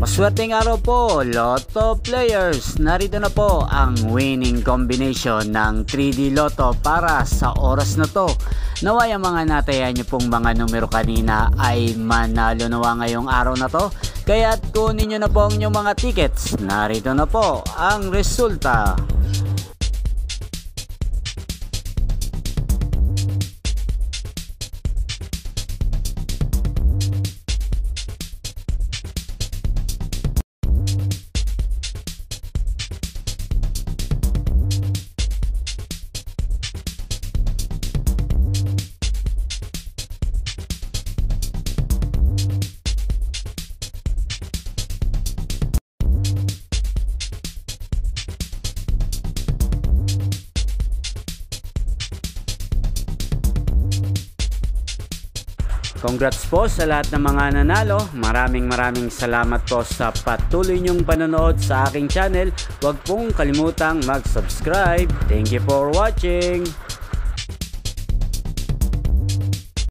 Maswerteng araw po, Lotto players. Narito na po ang winning combination ng 3D Lotto para sa oras na to. Naway ang mga natayan nyo pong mga numero kanina ay manalo nawa ngayong araw na to. Kaya't kunin nyo na po ang inyong mga tickets. Narito na po ang resulta. Congrats po sa lahat ng mga nanalo. Maraming salamat po sa patuloy niyong panonood sa aking channel. Huwag pong kalimutang mag-subscribe. Thank you for watching.